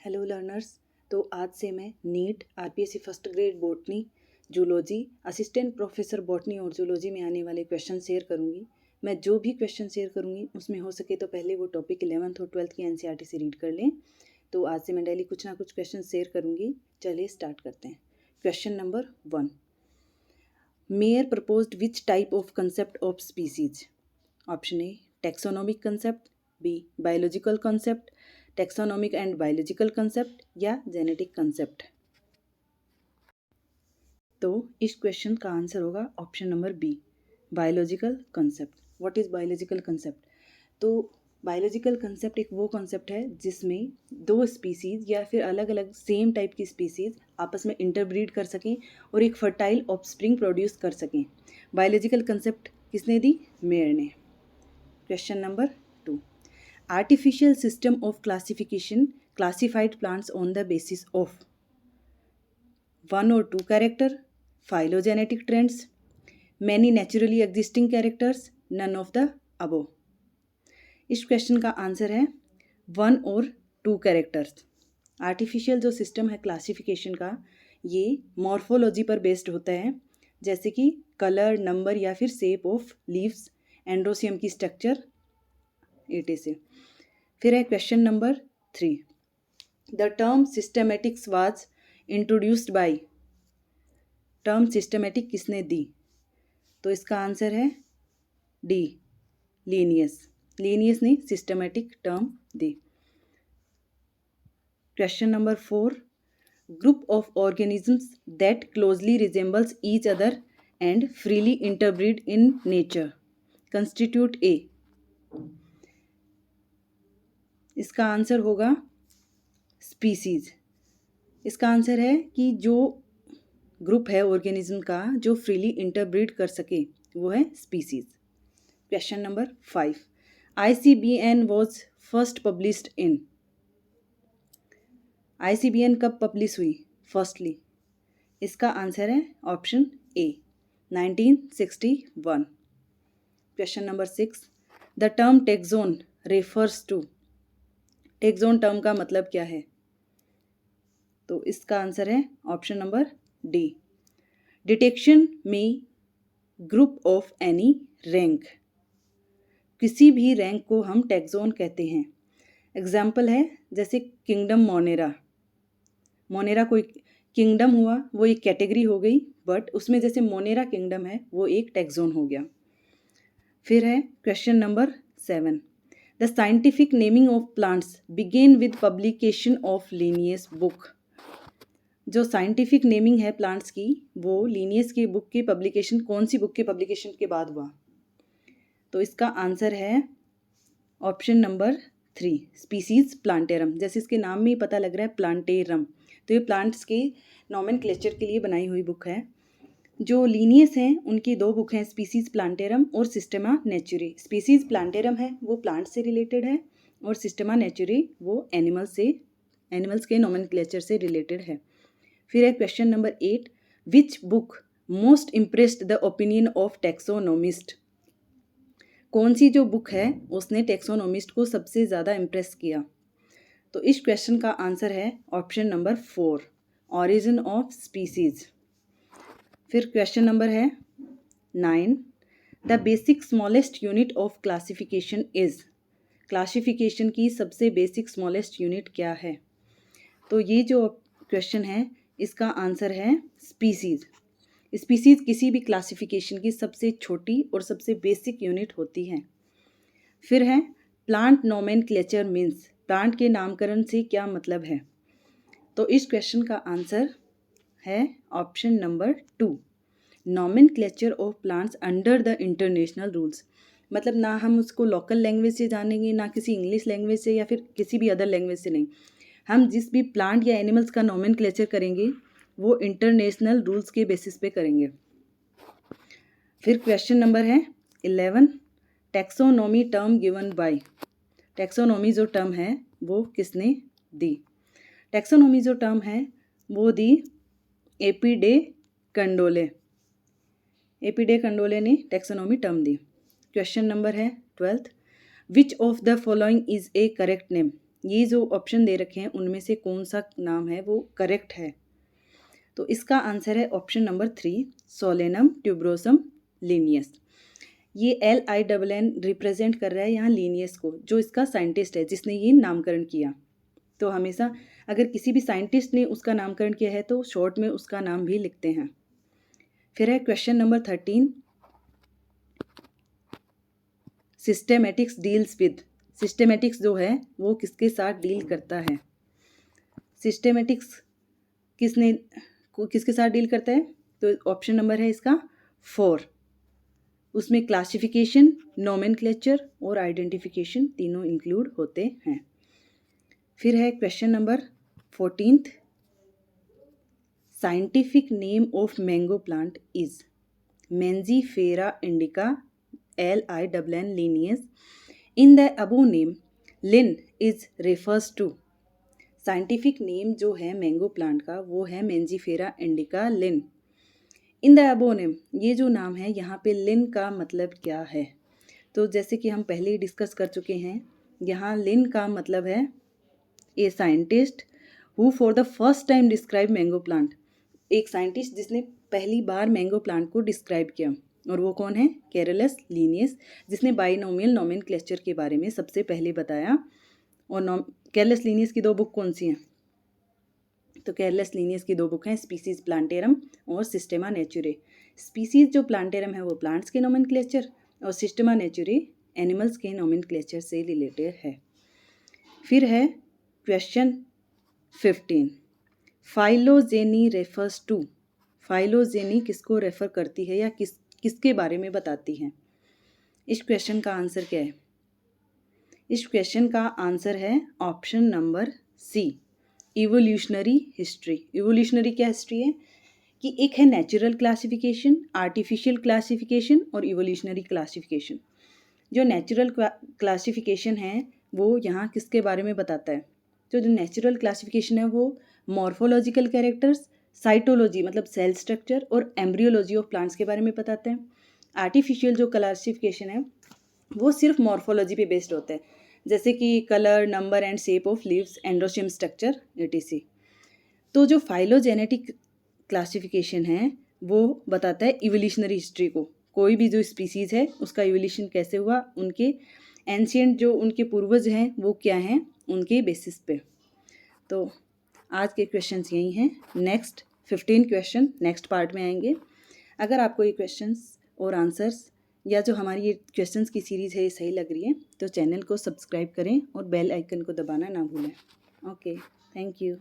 Hello learners. तो आज से मैं NEET RPSC first grade botany zoology assistant professor botany और जूलॉजी में आने वाले क्वेश्चन शेयर करूंगी। मैं जो भी क्वेश्चन शेयर करूंगी उसमें हो सके तो पहले वो टॉपिक 11th और 12th की एनसीईआरटी से रीड कर लें। तो आज से मैं डेली कुछ ना कुछ क्वेश्चन शेयर करूंगी। चलिए स्टार्ट करते हैं। Question number 1, Mayr proposed which type of concept of species? Option A taxonomic concept, B biological concept, taxonomic and biological concept या जेनेटिक कंसेप्ट। तो इस क्वेश्चन का आंसर होगा option number B, biological concept. What is biological concept? तो biological concept एक वो concept है जिसमें दो स्पीसीज या फिर अलग अलग सेम टाइप की स्पीसीज आपस में इंटरब्रीड कर सकें और एक फर्टाइल ऑफस्प्रिंग प्रोड्यूस कर सकें। बायोलॉजिकल कंसेप्ट किसने दी? मेयर ने। Question number 2, artificial system of classification classified plants on the basis of 1 or 2 character, phylogenetic trends, many naturally existing characters, none of the above। इस question का answer है 1 और 2 characters. Artificial जो system है classification का, ये morphology पर based होता है, जैसे कि कलर, नंबर या फिर शेप ऑफ लीव्स, एंड्रोसियम की स्ट्रक्चर, etc। फिर है question number 3, the term systematics was introduced by. Term systematic किसने दी? तो इसका आंसर है डी, लीनियस। लीनियस ने सिस्टमेटिक टर्म दी। Question number 4, group of organisms that closely resembles each other and freely interbreed in nature constitute a. इसका आंसर होगा स्पीसीज। इसका आंसर है कि जो ग्रुप है ऑर्गेनिज्म का जो फ्रीली इंटरब्रीड कर सके वो है species. Question number 5, ICBN was first published in. ICBN कब पब्लिश हुई फर्स्टली? इसका आंसर है option A, 1961। Question number 6, the term taxon refers to. Taxon term का मतलब क्या है? तो इसका आंसर है ऑप्शन नंबर डी, डिटेक्शन में ग्रुप ऑफ एनी रैंक। किसी भी रैंक को हम टैक्सोन कहते हैं। एग्जाम्पल है जैसे किंगडम मोनेरा। मोनेरा कोई किंगडम हुआ, वो एक कैटेगरी हो गई, बट उसमें जैसे मोनेरा किंगडम है वो एक टैक्सोन हो गया। फिर है question number 7, the scientific naming of plants began with publication of Linnaeus book. जो साइंटिफिक नेमिंग है प्लांट्स की वो लीनियस की बुक की पब्लिकेशन, कौन सी बुक के पब्लिकेशन के बाद हुआ? तो इसका आंसर है ऑप्शन नंबर 3, स्पीसीज प्लांटेरम। जैसे इसके नाम में ही पता लग रहा है प्लांटेरम, तो ये प्लांट्स के नॉमेनक्लेचर के लिए बनाई हुई बुक है। जो लीनियस हैं उनकी दो बुक हैं, स्पीसीज प्लांटेरम और सिस्टेमा नेचुरी। स्पीसीज प्लांटेरम है वो प्लांट से रिलेटेड है और सिस्टेमा नेचुरी वो एनिमल्स के नॉमेनक्लेचर से रिलेटेड है। फिर है question number 8, which book most impressed the opinion of taxonomist. कौन सी जो बुक है उसने टैक्सोनोमिस्ट को सबसे ज़्यादा इम्प्रेस किया? तो इस क्वेश्चन का आंसर है option number 4, origin of species. फिर क्वेश्चन नंबर है 9, the basic smallest unit of classification is. Classification की सबसे बेसिक स्मॉलेस्ट यूनिट क्या है? तो ये जो क्वेश्चन है इसका आंसर है स्पीसीज। स्पीसीज किसी भी क्लासिफिकेशन की सबसे छोटी और सबसे बेसिक यूनिट होती है। फिर है प्लांट नोमेनक्लेचर मीन्स। प्लांट के नामकरण से क्या मतलब है? तो इस क्वेश्चन का आंसर है option number 2, nomenclature of plants under the international rules. मतलब ना हम उसको लोकल लैंग्वेज से जानेंगे, ना किसी इंग्लिश लैंग्वेज से या फिर किसी भी अदर लैंग्वेज से नहीं। हम जिस भी प्लांट या एनिमल्स का नोमेनक्लेचर करेंगे वो इंटरनेशनल रूल्स के बेसिस पे करेंगे। फिर क्वेश्चन नंबर है 11, taxonomy term given by. Taxonomy जो टर्म है वो किसने दी? टैक्सोनॉमी जो टर्म है वो दी AP डे कंडोले। AP डे कंडोले ने टैक्सोनॉमी टर्म दी। क्वेश्चन नंबर है 12, which of the following is A correct name. ये जो ऑप्शन दे रखे हैं उनमें से कौन सा नाम है वो करेक्ट है। तो इसका आंसर है option number 3, Solanum tuberosum Linnaeus. ये LINN रिप्रेजेंट कर रहा है यहाँ लीनियस को, जो इसका साइंटिस्ट है जिसने ये नामकरण किया। तो हमेशा अगर किसी भी साइंटिस्ट ने उसका नामकरण किया है तो शॉर्ट में उसका नाम भी लिखते हैं। फिर है question number 13, systematics deals with. Systematics जो है वो किसके साथ डील करता है? सिस्टेमेटिक्स किसके साथ डील करता है? तो ऑप्शन नंबर है इसका 4। उसमें क्लासिफिकेशन, नोमेनक्लेचर और आइडेंटिफिकेशन तीनों इंक्लूड होते हैं। फिर है question number 14, scientific name of mango plant is Mangifera indica LINN Linnaeus. In the above name Linn is refers to. Scientific name जो है मैंगो प्लांट का वो है Mangifera indica Linn. In the above name, ये जो नाम है यहाँ पे लिन का मतलब क्या है? तो जैसे कि हम पहले ही डिस्कस कर चुके हैं, यहाँ लिन का मतलब है a scientist who for the first time describe mango plant. एक साइंटिस्ट जिसने पहली बार मैंगो प्लांट को डिस्क्राइब किया, और वो कौन है? कैरलस लीनियस, जिसने बाइनोमियल नोमेनक्लेचर के बारे में सबसे पहले बताया। और कैरलस लीनियस की 2 बुक कौन सी हैं? तो कैरलस लीनियस की 2 बुक हैं, स्पीसीज प्लांटेरम और सिस्टेमा नेचुरे। स्पीसीज जो प्लांटेरम है वो प्लांट्स के नोमेनक्लेचर, और सिस्टेमा नेचुरे एनिमल्स के नोमेनक्लेचर से रिलेटेड है। फिर है question 15, phylogeny refers to. Phylogeny किसको रेफर करती है या किसके बारे में बताती है? इस क्वेश्चन का आंसर क्या है? इस क्वेश्चन का आंसर है option number C, evolutionary history. Evolutionary क्या हिस्ट्री है? कि एक है नेचुरल क्लासिफिकेशन, आर्टिफिशियल क्लासिफिकेशन और इवोल्यूशनरी क्लासिफिकेशन। जो नेचुरल क्लासिफिकेशन है वो यहाँ किसके बारे में बताता है? तो जो नेचुरल क्लासिफिकेशन है वो मॉर्फोलॉजिकल कैरेक्टर्स, साइटोलॉजी मतलब सेल स्ट्रक्चर और एम्ब्रियोलॉजी ऑफ प्लांट्स के बारे में बताते हैं। आर्टिफिशियल जो क्लासिफिकेशन है वो सिर्फ मॉर्फोलॉजी पे बेस्ड होता है, जैसे कि colour, number and shape of leaves, एंडोसियम structure etc। तो जो फाइलोजेनेटिक क्लासिफिकेशन है वो बताता है इवोल्यूशनरी हिस्ट्री को। कोई भी जो स्पीसीज़ है उसका इवोल्यूशन कैसे हुआ, उनके एंशिएंट जो उनके पूर्वज हैं वो क्या हैं, उनके बेसिस पे। तो आज के क्वेश्चंस यही हैं। नेक्स्ट 15 क्वेश्चन नेक्स्ट पार्ट में आएंगे। अगर आपको ये क्वेश्चंस और आंसर्स या जो हमारी ये क्वेश्चंस की सीरीज़ है ये सही लग रही है तो चैनल को सब्सक्राइब करें और बेल आइकन को दबाना ना भूलें। Okay, thank you.